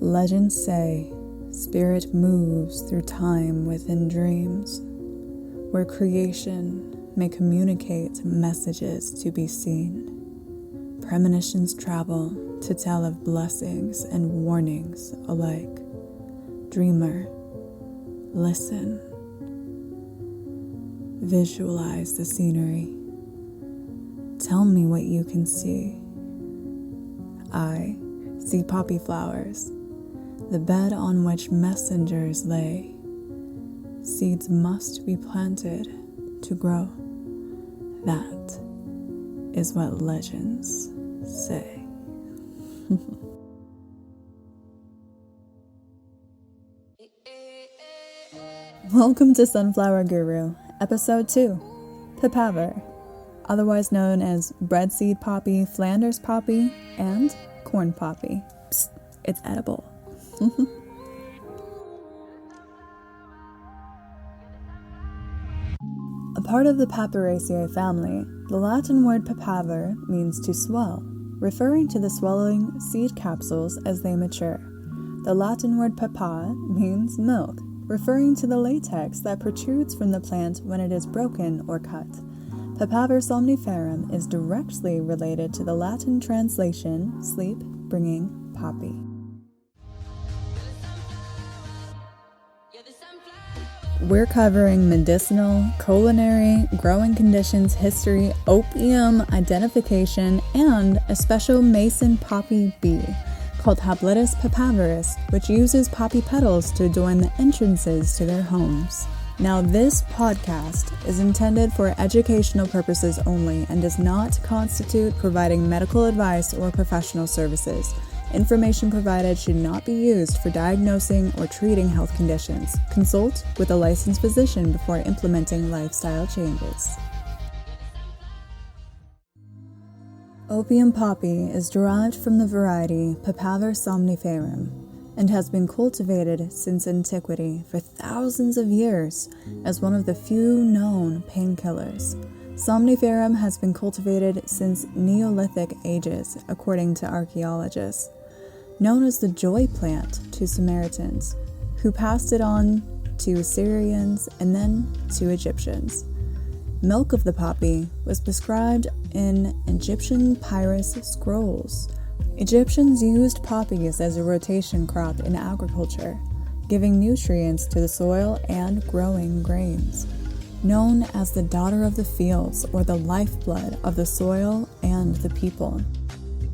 Legends say spirit moves through time within dreams, where creation may communicate messages to be seen. Premonitions travel to tell of blessings and warnings alike. Dreamer, listen. Visualize the scenery. Tell me what you can see. I see poppy flowers, the bed on which messengers lay. Seeds must be planted to grow. That is what legends say. Welcome to Sunflower Guru, Episode 2, Papaver, otherwise known as Breadseed poppy, Flanders poppy, and corn poppy. Psst, it's edible. A part of the Papaveraceae family, the Latin word papaver means to swell, referring to the swelling seed capsules as they mature. The Latin word papa means milk, referring to the latex that protrudes from the plant when it is broken or cut. Papaver somniferum is directly related to the Latin translation, sleep-bringing poppy. We're covering medicinal, culinary, growing conditions, history, opium identification, and a special mason poppy bee called Haplittus papaverus, which uses poppy petals to adorn the entrances to their homes. Now, this podcast is intended for educational purposes only and does not constitute providing medical advice or professional services. Information provided should not be used for diagnosing or treating health conditions. Consult with a licensed physician before implementing lifestyle changes. Opium poppy is derived from the variety Papaver somniferum and has been cultivated since antiquity for thousands of years as one of the few known painkillers. Somniferum has been cultivated since Neolithic ages, according to archaeologists. Known as the joy plant to Samaritans, who passed it on to Assyrians and then to Egyptians. Milk of the poppy was prescribed in Egyptian papyrus scrolls. Egyptians used poppies as a rotation crop in agriculture, giving nutrients to the soil and growing grains. Known as the daughter of the fields or the lifeblood of the soil and the people.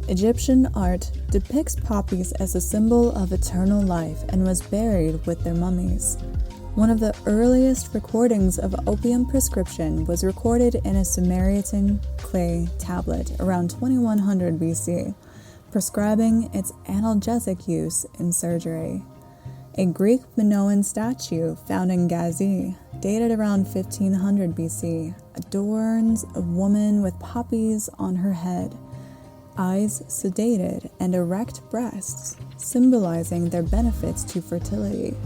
Egyptian art depicts poppies as a symbol of eternal life and was buried with their mummies. One of the earliest recordings of opium prescription was recorded in a Samaritan clay tablet around 2100 BC, prescribing its analgesic use in surgery. A Greek Minoan statue found in Gazi, dated around 1500 BC, adorns a woman with poppies on her head, eyes sedated, and erect breasts, symbolizing their benefits to fertility.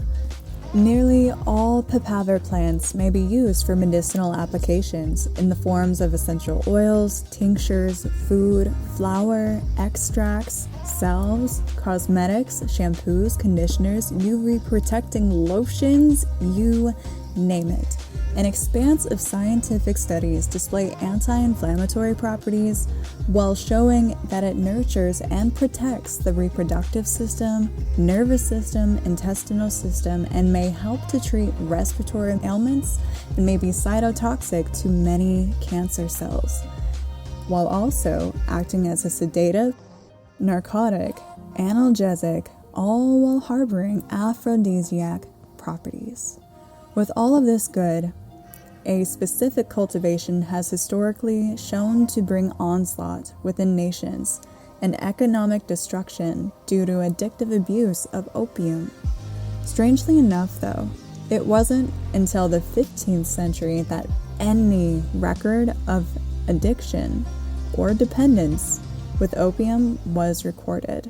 Nearly all papaver plants may be used for medicinal applications in the forms of essential oils, tinctures, food, flour, extracts, salves, cosmetics, shampoos, conditioners, UV-protecting lotions, you name it. An expanse of scientific studies display anti-inflammatory properties while showing that it nurtures and protects the reproductive system, nervous system, intestinal system, and may help to treat respiratory ailments and may be cytotoxic to many cancer cells, while also acting as a sedative, narcotic, analgesic, all while harboring aphrodisiac properties. With all of this good, a specific cultivation has historically shown to bring onslaught within nations and economic destruction due to addictive abuse of opium. Strangely enough, though, it wasn't until the 15th century that any record of addiction or dependence with opium was recorded.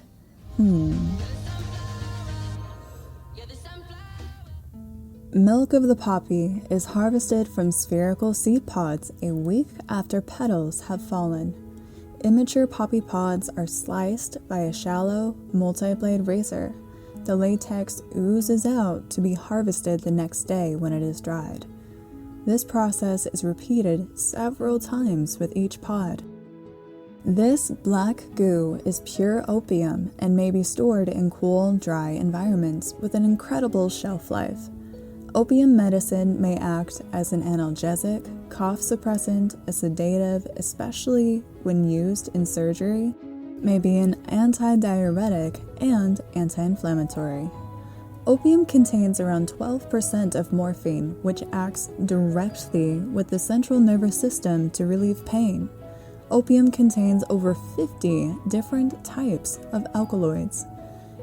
Milk of the poppy is harvested from spherical seed pods a week after petals have fallen. Immature poppy pods are sliced by a shallow, multi-blade razor. The latex oozes out to be harvested the next day when it is dried. This process is repeated several times with each pod. This black goo is pure opium and may be stored in cool, dry environments with an incredible shelf life. Opium medicine may act as an analgesic, cough suppressant, a sedative, especially when used in surgery, may be an antidiuretic and anti-inflammatory. Opium contains around 12% of morphine, which acts directly with the central nervous system to relieve pain. Opium contains over 50 different types of alkaloids.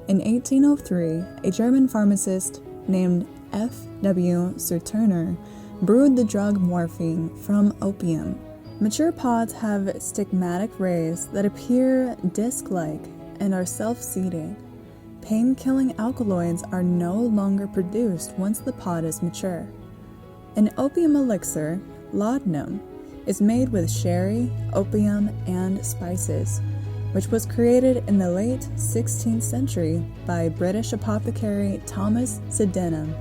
In 1803, a German pharmacist named F.W. Serturner brewed the drug morphine from opium. Mature pods have stigmatic rays that appear disc-like and are self-seeding. Pain-killing alkaloids are no longer produced once the pod is mature. An opium elixir, laudanum, is made with sherry, opium, and spices, which was created in the late 16th century by British apothecary Thomas Sydenham.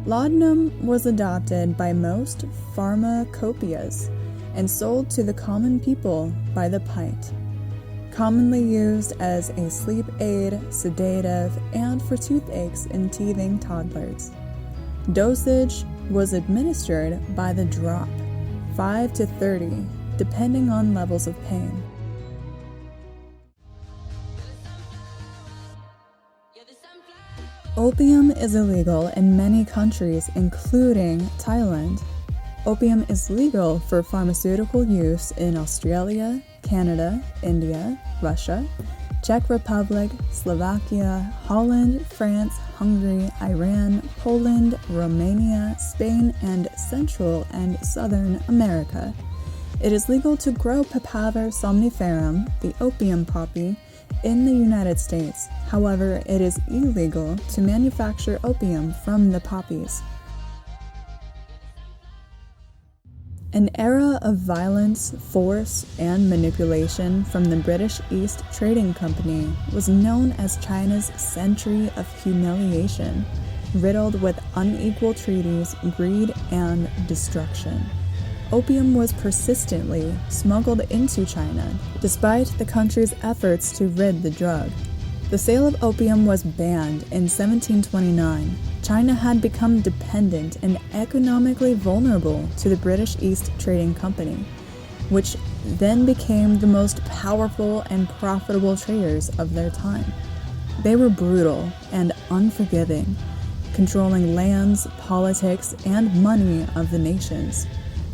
Laudanum was adopted by most pharmacopoeias and sold to the common people by the pint. Commonly used as a sleep aid, sedative, and for toothaches in teething toddlers. Dosage was administered by the drop, 5 to 30, depending on levels of pain. Opium is illegal in many countries, including Thailand. Opium is legal for pharmaceutical use in Australia, Canada, India, Russia, Czech Republic, Slovakia, Holland, France, Hungary, Iran, Poland, Romania, Spain, and Central and Southern America. It is legal to grow Papaver somniferum, the opium poppy, in the United States. However, it is illegal to manufacture opium from the poppies. An era of violence, force, and manipulation from the British East Trading Company was known as China's century of humiliation, riddled with unequal treaties, greed, and destruction. Opium was persistently smuggled into China, despite the country's efforts to rid the drug. The sale of opium was banned in 1729. China had become dependent and economically vulnerable to the British East Trading Company, which then became the most powerful and profitable traders of their time. They were brutal and unforgiving, controlling lands, politics, and money of the nations.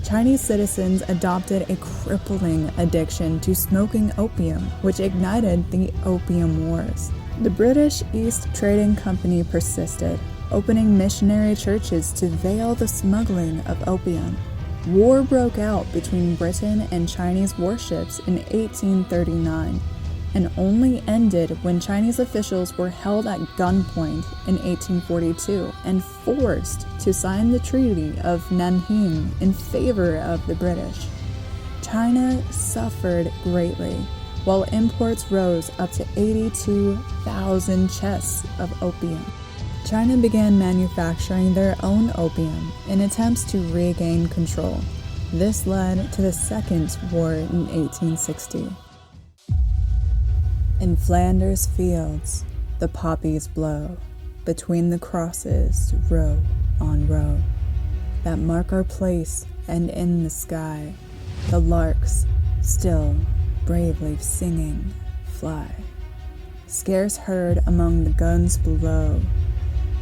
Chinese citizens adopted a crippling addiction to smoking opium, which ignited the Opium Wars. The British East Trading Company persisted, opening missionary churches to veil the smuggling of opium. War broke out between Britain and Chinese warships in 1839, and only ended when Chinese officials were held at gunpoint in 1842 and forced to sign the Treaty of Nanking in favor of the British. China suffered greatly, while imports rose up to 82,000 chests of opium. China began manufacturing their own opium in attempts to regain control. This led to the Second War in 1860. In Flanders fields, the poppies blow, between the crosses, row on row, that mark our place, and in the sky, the larks, still bravely singing, fly. Scarce heard among the guns below,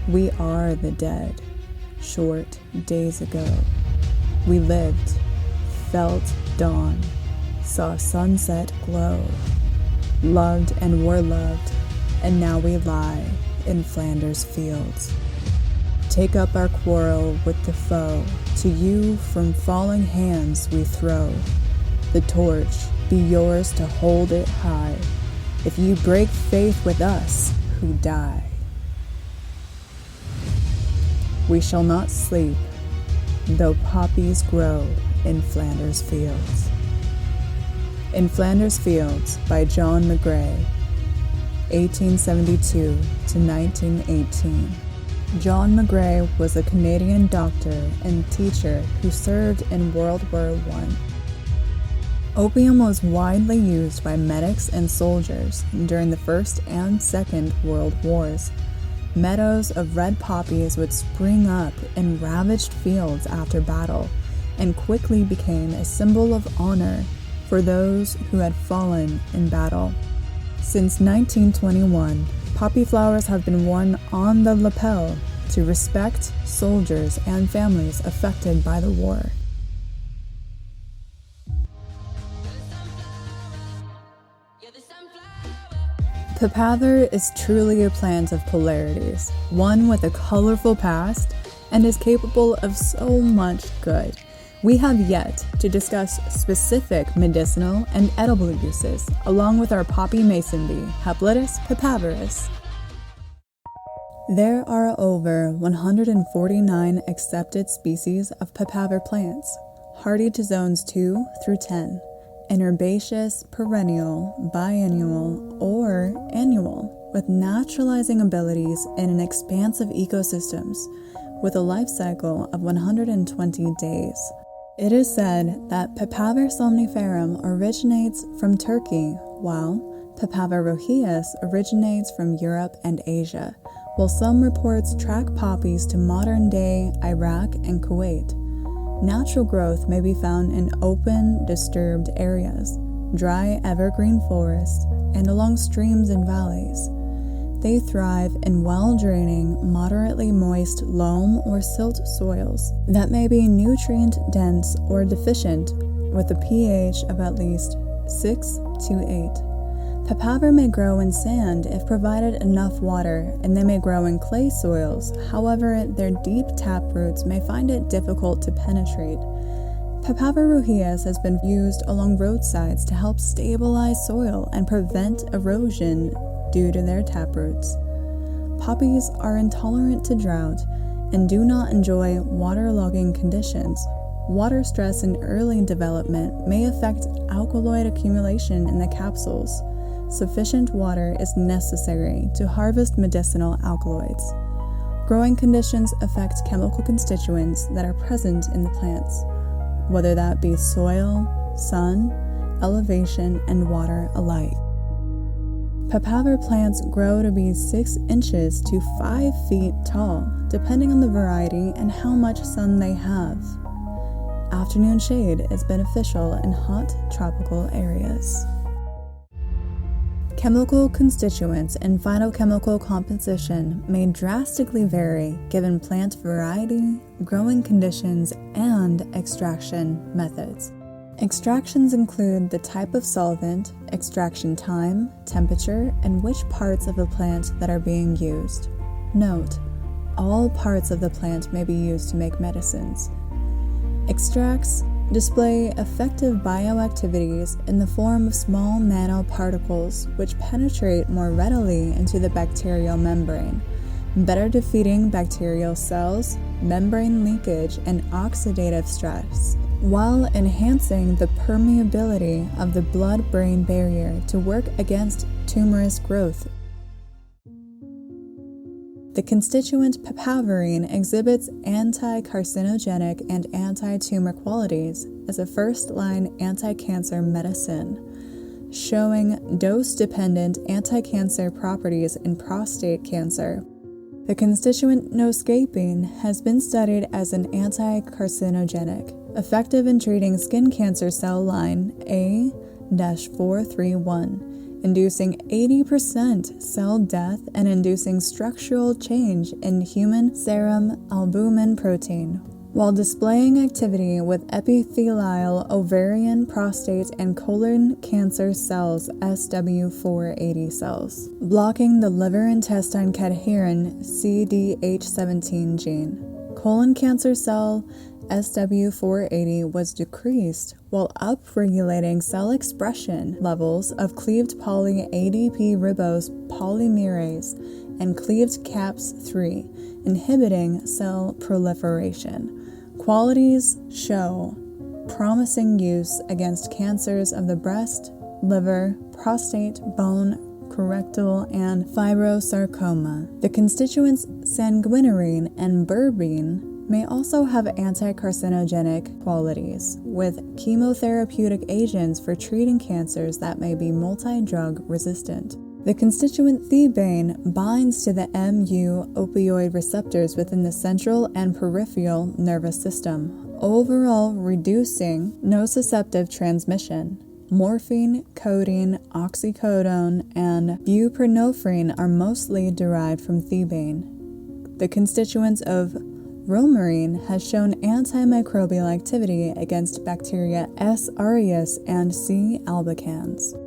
we are the dead, short days ago. We lived, felt dawn, saw sunset glow, loved and were loved, and now we lie in Flanders fields. Take up our quarrel with the foe, to you from falling hands we throw. The torch be yours to hold it high, if you break faith with us who die. we shall not sleep, though poppies grow in Flanders fields. In Flanders Fields by John McGray, 1872 to 1918. John McGray was a Canadian doctor and teacher who served in World War I. Opium was widely used by medics and soldiers during the First and Second World Wars. Meadows of red poppies would spring up in ravaged fields after battle and quickly became a symbol of honor for those who had fallen in battle. Since 1921, poppy flowers have been worn on the lapel to respect soldiers and families affected by the war. Papaver is truly a plant of polarities, one with a colorful past, and is capable of so much good. We have yet to discuss specific medicinal and edible uses, along with our poppy mason bee, Haplotys papaverus. There are over 149 accepted species of papaver plants, hardy to zones 2 through 10. An herbaceous, perennial, biennial, or annual, with naturalizing abilities in an expanse of ecosystems, with a life cycle of 120 days. It is said that Papaver somniferum originates from Turkey, while Papaveracea originates from Europe and Asia, while some reports track poppies to modern-day Iraq and Kuwait. Natural growth may be found in open, disturbed areas, dry evergreen forests, and along streams and valleys. They thrive in well-draining, moderately moist loam or silt soils that may be nutrient-dense or deficient, with a pH of at least 6 to 8. Papaver may grow in sand if provided enough water, and they may grow in clay soils. However, their deep taproots may find it difficult to penetrate. Papaveracea has been used along roadsides to help stabilize soil and prevent erosion due to their taproots. Poppies are intolerant to drought and do not enjoy waterlogging conditions. Water stress in early development may affect alkaloid accumulation in the capsules. Sufficient water is necessary to harvest medicinal alkaloids. Growing conditions affect chemical constituents that are present in the plants, whether that be soil, sun, elevation, and water alike. Papaver plants grow to be 6 inches to 5 feet tall, depending on the variety and how much sun they have. Afternoon shade is beneficial in hot tropical areas. Chemical constituents and phytochemical composition may drastically vary given plant variety, growing conditions, and extraction methods. Extractions include the type of solvent, extraction time, temperature, and which parts of the plant that are being used. Note: all parts of the plant may be used to make medicines. Extracts display effective bioactivities in the form of small nanoparticles which penetrate more readily into the bacterial membrane, better defeating bacterial cells, membrane leakage, and oxidative stress, while enhancing the permeability of the blood-brain barrier to work against tumorous growth. The constituent papaverine exhibits anti-carcinogenic and anti-tumor qualities as a first-line anti-cancer medicine, showing dose-dependent anti-cancer properties in prostate cancer. The constituent noscapine has been studied as an anti-carcinogenic, effective in treating skin cancer cell line A-431. Inducing 80% cell death and inducing structural change in human serum albumin protein, while displaying activity with epithelial, ovarian, prostate, and colon cancer cells SW480 cells, blocking the liver-intestine cadherin CDH17 gene. Colon cancer cell SW480 was decreased while upregulating cell expression levels of cleaved poly-ADP ribose polymerase and cleaved caps 3, inhibiting cell proliferation. Qualities show promising use against cancers of the breast, liver, prostate, bone, colorectal, and fibrosarcoma. The constituents sanguinarine and berberine may also have anti-carcinogenic qualities, with chemotherapeutic agents for treating cancers that may be multi-drug resistant. The constituent thebaine binds to the mu opioid receptors within the central and peripheral nervous system, overall reducing nociceptive transmission. Morphine, codeine, oxycodone, and buprenorphine are mostly derived from thebaine. The constituents of romarine has shown antimicrobial activity against bacteria S. aureus and C. albicans.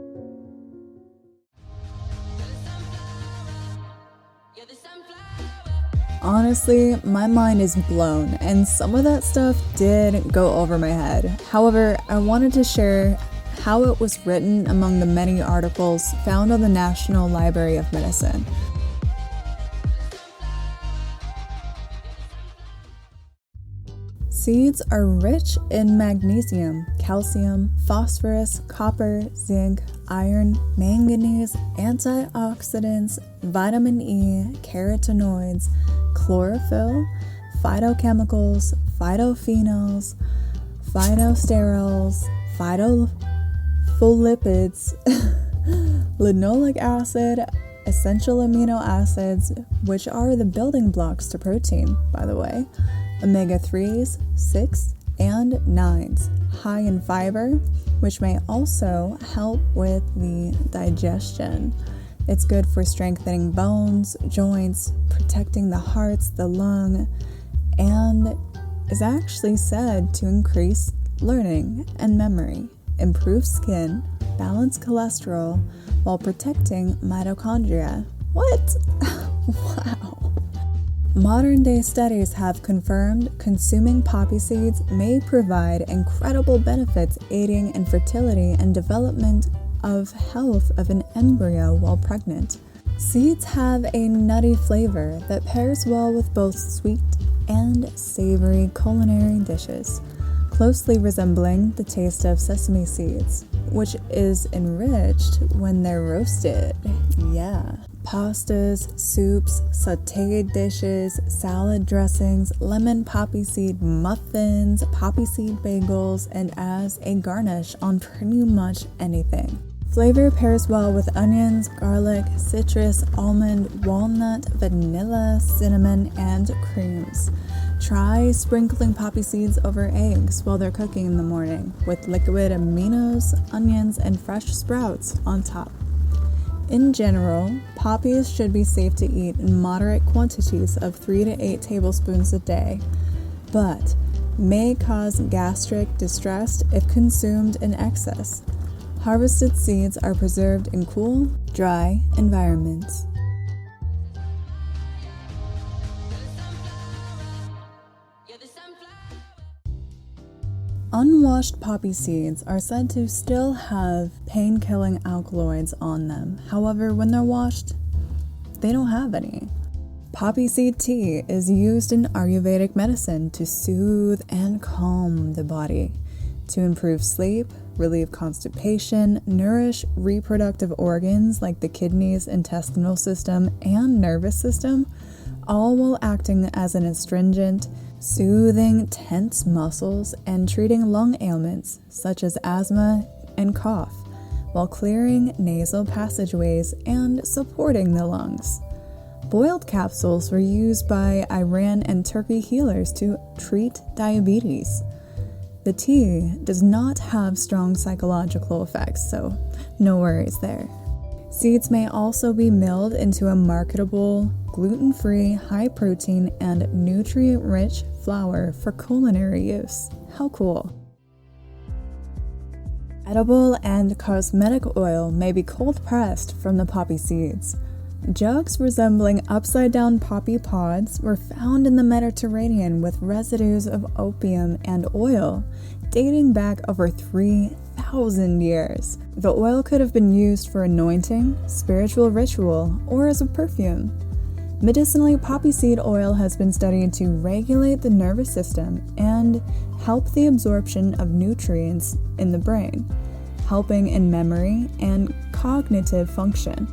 Honestly, my mind is blown, and some of that stuff did go over my head. However, I wanted to share how it was written among the many articles found on the National Library of Medicine. Seeds are rich in magnesium, calcium, phosphorus, copper, zinc, iron, manganese, antioxidants, vitamin E, carotenoids, chlorophyll, phytochemicals, phytophenols, phytosterols, phytopholipids, linoleic acid, essential amino acids, which are the building blocks to protein, by the way, omega-3s, 6, and 9s, high in fiber, which may also help with the digestion. It's good for strengthening bones, joints, protecting the hearts, the lung, and is actually said to increase learning and memory, improve skin, balance cholesterol, while protecting mitochondria. What? Wow. Modern-day studies have confirmed consuming poppy seeds may provide incredible benefits aiding in fertility and development of health of an embryo while pregnant. Seeds have a nutty flavor that pairs well with both sweet and savory culinary dishes, closely resembling the taste of sesame seeds, which is enriched when they're roasted. Yeah. Pastas, soups, sautéed dishes, salad dressings, lemon poppy seed muffins, poppy seed bagels, and as a garnish on pretty much anything. Flavor pairs well with onions, garlic, citrus, almond, walnut, vanilla, cinnamon, and creams. Try sprinkling poppy seeds over eggs while they're cooking in the morning, with liquid aminos, onions, and fresh sprouts on top. In general, poppies should be safe to eat in moderate quantities of 3 to 8 tablespoons a day, but may cause gastric distress if consumed in excess. Harvested seeds are preserved in cool, dry environments. Unwashed poppy seeds are said to still have pain-killing alkaloids on them. However, when they're washed, they don't have any. Poppy seed tea is used in Ayurvedic medicine to soothe and calm the body, to improve sleep, relieve constipation, nourish reproductive organs like the kidneys, intestinal system, and nervous system, all while acting as an astringent, soothing tense muscles and treating lung ailments such as asthma and cough, while clearing nasal passageways and supporting the lungs. Boiled capsules were used by Iran and Turkey healers to treat diabetes. The tea does not have strong psychological effects, so no worries there. Seeds may also be milled into a marketable, gluten-free, high-protein, and nutrient-rich flour for culinary use. How cool! Edible and cosmetic oil may be cold-pressed from the poppy seeds. Jugs resembling upside-down poppy pods were found in the Mediterranean with residues of opium and oil, dating back over 3,000 years. The oil could have been used for anointing, spiritual ritual, or as a perfume. Medicinally, poppy seed oil has been studied to regulate the nervous system and help the absorption of nutrients in the brain, helping in memory and cognitive function.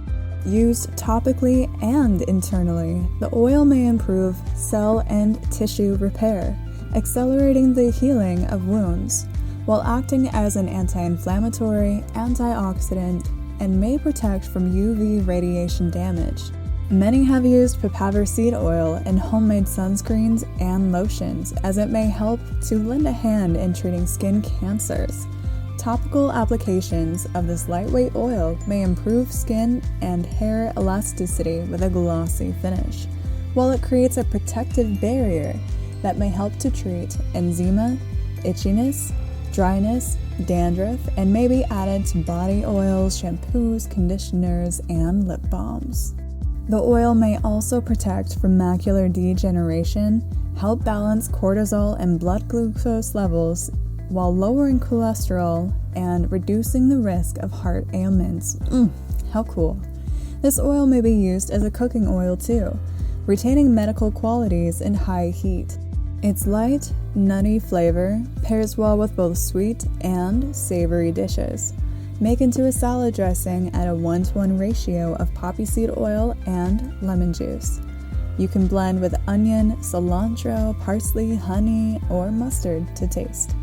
Used topically and internally, the oil may improve cell and tissue repair, accelerating the healing of wounds, while acting as an anti-inflammatory, antioxidant, and may protect from UV radiation damage. Many have used Papaver seed oil in homemade sunscreens and lotions, as it may help to lend a hand in treating skin cancers. Topical applications of this lightweight oil may improve skin and hair elasticity with a glossy finish, while it creates a protective barrier that may help to treat eczema, itchiness, dryness, dandruff, and may be added to body oils, shampoos, conditioners, and lip balms. The oil may also protect from macular degeneration, help balance cortisol and blood glucose levels, while lowering cholesterol and reducing the risk of heart ailments. How cool. This oil may be used as a cooking oil too, retaining medical qualities in high heat. Its light, nutty flavor pairs well with both sweet and savory dishes. Make into a salad dressing at a 1-to-1 ratio of poppy seed oil and lemon juice. You can blend with onion, cilantro, parsley, honey, or mustard to taste.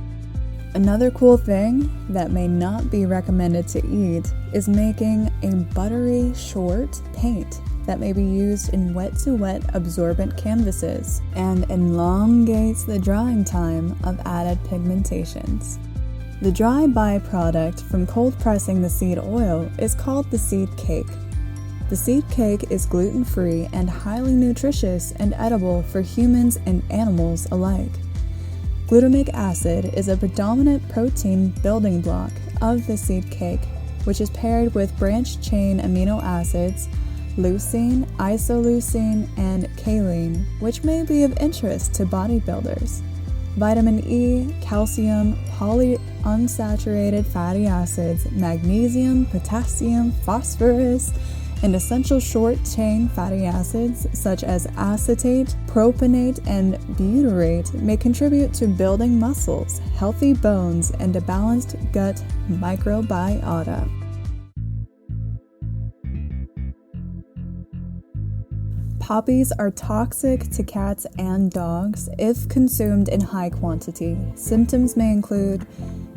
Another cool thing that may not be recommended to eat is making a buttery short paint that may be used in wet-to-wet absorbent canvases and elongates the drying time of added pigmentations. The dry byproduct from cold pressing the seed oil is called the seed cake. The seed cake is gluten-free and highly nutritious and edible for humans and animals alike. Glutamic acid is a predominant protein building block of the seed cake, which is paired with branched-chain amino acids, leucine, isoleucine, and kaolin, which may be of interest to bodybuilders. Vitamin E, calcium, polyunsaturated fatty acids, magnesium, potassium, phosphorus, and essential short-chain fatty acids such as acetate, propionate, and butyrate may contribute to building muscles, healthy bones, and a balanced gut microbiota. Poppies are toxic to cats and dogs if consumed in high quantity. Symptoms may include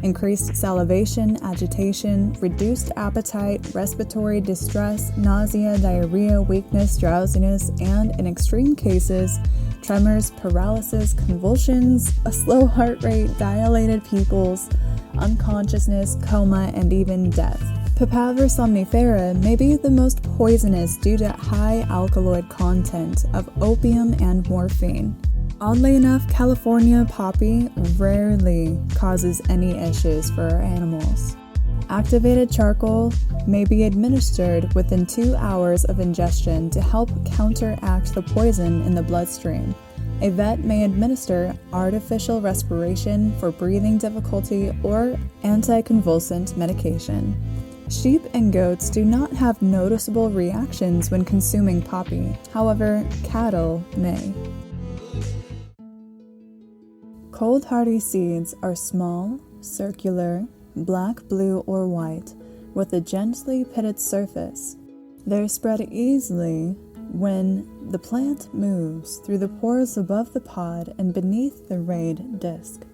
increased salivation, agitation, reduced appetite, respiratory distress, nausea, diarrhea, weakness, drowsiness, and, in extreme cases, tremors, paralysis, convulsions, a slow heart rate, dilated pupils, unconsciousness, coma, and even death. Papaver somnifera may be the most poisonous due to high alkaloid content of opium and morphine. Oddly enough, California poppy rarely causes any issues for our animals. Activated charcoal may be administered within 2 hours of ingestion to help counteract the poison in the bloodstream. A vet may administer artificial respiration for breathing difficulty or anticonvulsant medication. Sheep and goats do not have noticeable reactions when consuming poppy. However, cattle may. Cold hardy seeds are small, circular, black, blue, or white, with a gently pitted surface. They're spread easily when the plant moves through the pores above the pod and beneath the rayed disc.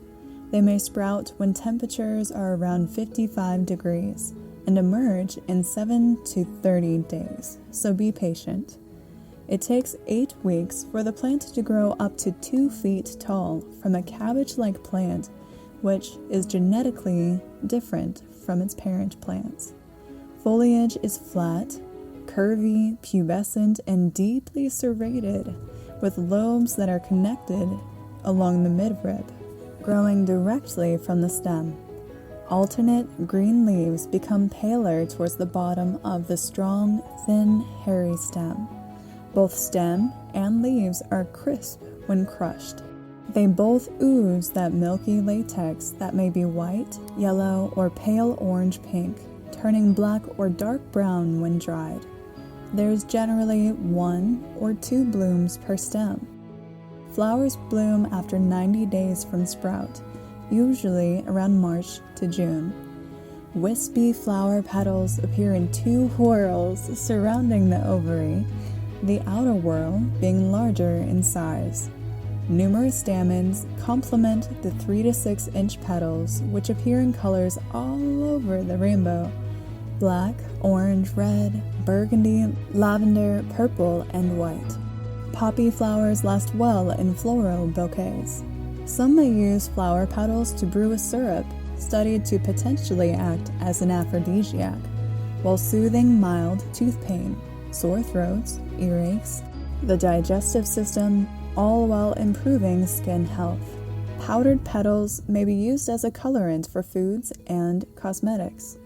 They may sprout when temperatures are around 55 degrees and emerge in 7 to 30 days, so be patient. It takes 8 weeks for the plant to grow up to 2 feet tall from a cabbage-like plant, which is genetically different from its parent plants. Foliage is flat, curvy, pubescent, and deeply serrated, with lobes that are connected along the midrib, growing directly from the stem. Alternate green leaves become paler towards the bottom of the strong, thin, hairy stem. Both stem and leaves are crisp when crushed. They both ooze that milky latex that may be white, yellow, or pale orange-pink, turning black or dark brown when dried. There's generally 1 or 2 blooms per stem. Flowers bloom after 90 days from sprout, usually around March to June. Wispy flower petals appear in 2 whorls surrounding the ovary, the outer whorl being larger in size. Numerous stamens complement the 3 to 6 inch petals, which appear in colors all over the rainbow: black, orange, red, burgundy, lavender, purple, and white. Poppy flowers last well in floral bouquets. Some may use flower petals to brew a syrup, studied to potentially act as an aphrodisiac, while soothing mild tooth pain, sore throats, earaches, the digestive system, all while improving skin health. Powdered petals may be used as a colorant for foods and cosmetics.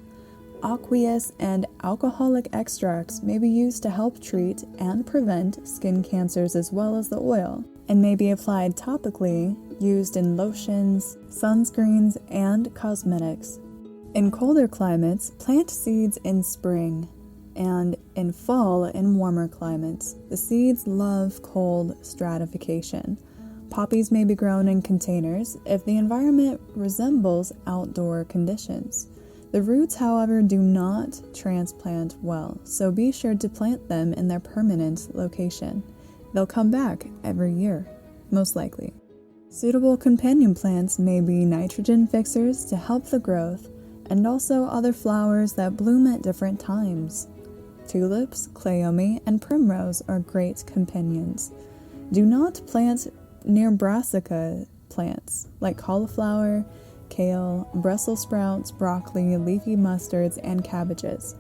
Aqueous and alcoholic extracts may be used to help treat and prevent skin cancers as well as the oil, and may be applied topically, used in lotions, sunscreens, and cosmetics. In colder climates, plant seeds in spring, and in fall in warmer climates. The seeds love cold stratification. Poppies may be grown in containers if the environment resembles outdoor conditions. The roots, however, do not transplant well, so be sure to plant them in their permanent location. They'll come back every year, most likely. Suitable companion plants may be nitrogen fixers to help the growth, and also other flowers that bloom at different times. Tulips, cleome, and primrose are great companions. Do not plant near brassica plants like cauliflower, kale, Brussels sprouts, broccoli, leafy mustards, and cabbages.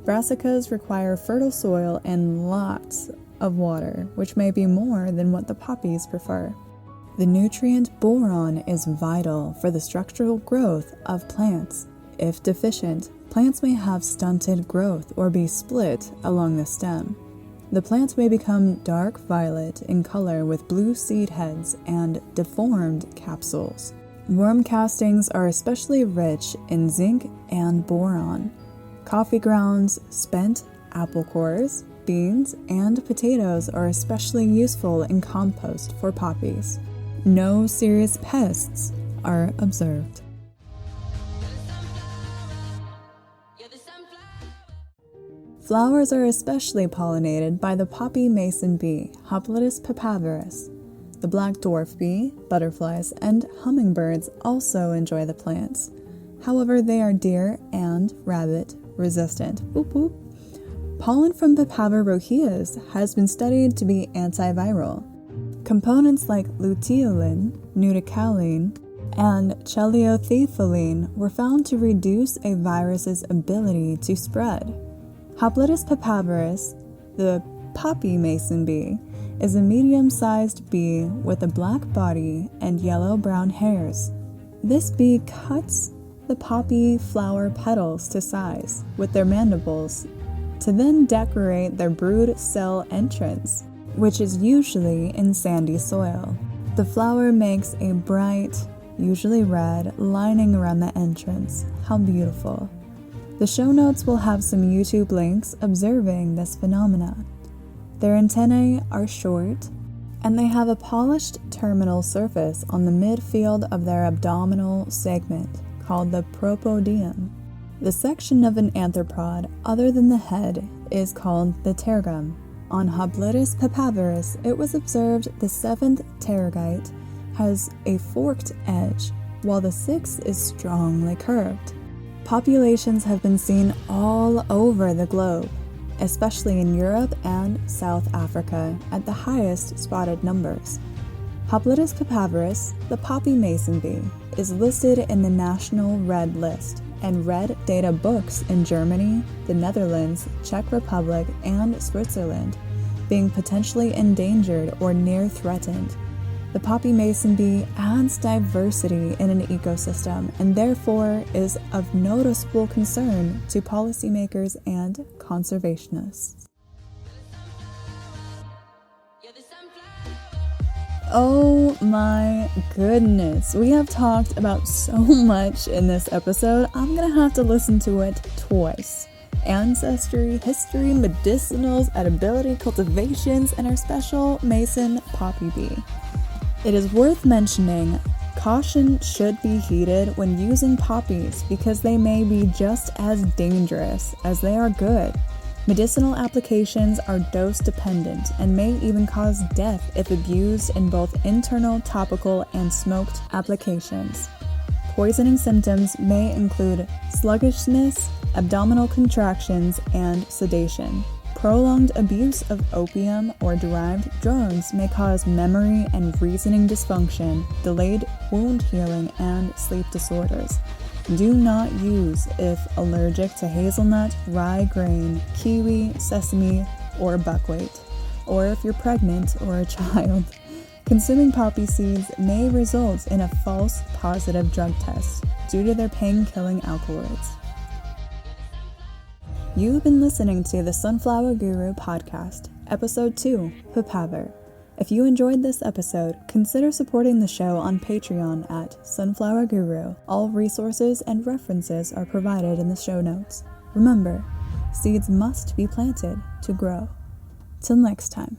Brassicas require fertile soil and lots of water, which may be more than what the poppies prefer. The nutrient boron is vital for the structural growth of plants. If deficient, plants may have stunted growth or be split along the stem. The plants may become dark violet in color with blue seed heads and deformed capsules. Worm castings are especially rich in zinc and boron. Coffee grounds, spent apple cores, beans, and potatoes are especially useful in compost for poppies. No serious pests are observed. Flowers are especially pollinated by the poppy mason bee, Papaveracea. The black dwarf bee, butterflies, and hummingbirds also enjoy the plants. However, they are deer and rabbit resistant. Boop, boop. Pollen from Papaveracea has been studied to be antiviral. Components like luteolin, nuticaline, and cheliotheophylline were found to reduce a virus's ability to spread. Papaveracea, the poppy mason bee, is a medium-sized bee with a black body and yellow-brown hairs. This bee cuts the poppy flower petals to size with their mandibles to then decorate their brood cell entrance, which is usually in sandy soil. The flower makes a bright, usually red, lining around the entrance. How beautiful. The show notes will have some YouTube links observing this phenomenon. Their antennae are short, and they have a polished terminal surface on the midfield of their abdominal segment, called the propodium. The section of an arthropod other than the head is called the tergum. On Papaveracea, it was observed the 7th tergite has a forked edge, while the 6th is strongly curved. Populations have been seen all over the globe, especially in Europe and South Africa at the highest spotted numbers. Papaveracea, the poppy mason bee, is listed in the National Red List and Red Data books in Germany, the Netherlands, Czech Republic, and Switzerland, being potentially endangered or near threatened. The poppy mason bee adds diversity in an ecosystem and therefore is of noticeable concern to policymakers and conservationists. Oh my goodness, we have talked about so much in this episode. I'm gonna have to listen to it twice. ancestry, history, medicinals, edibility, cultivations, and our special mason poppy bee. It is worth mentioning, caution should be heeded when using poppies because they may be just as dangerous as they are good. Medicinal applications are dose dependent and may even cause death if abused in both internal, topical, and smoked applications. Poisoning symptoms may include sluggishness, abdominal contractions, and sedation. Prolonged abuse of opium or derived drugs may cause memory and reasoning dysfunction, delayed wound healing, and sleep disorders. Do not use if allergic to hazelnut, rye grain, kiwi, sesame, or buckwheat, or if you're pregnant or a child. Consuming poppy seeds may result in a false positive drug test due to their pain-killing alkaloids. You've been listening to the Sunflower Guru podcast, episode 2, Papaver. If you enjoyed this episode, consider supporting the show on Patreon at Sunflower Guru. All resources and references are provided in the show notes. Remember, seeds must be planted to grow. Till next time.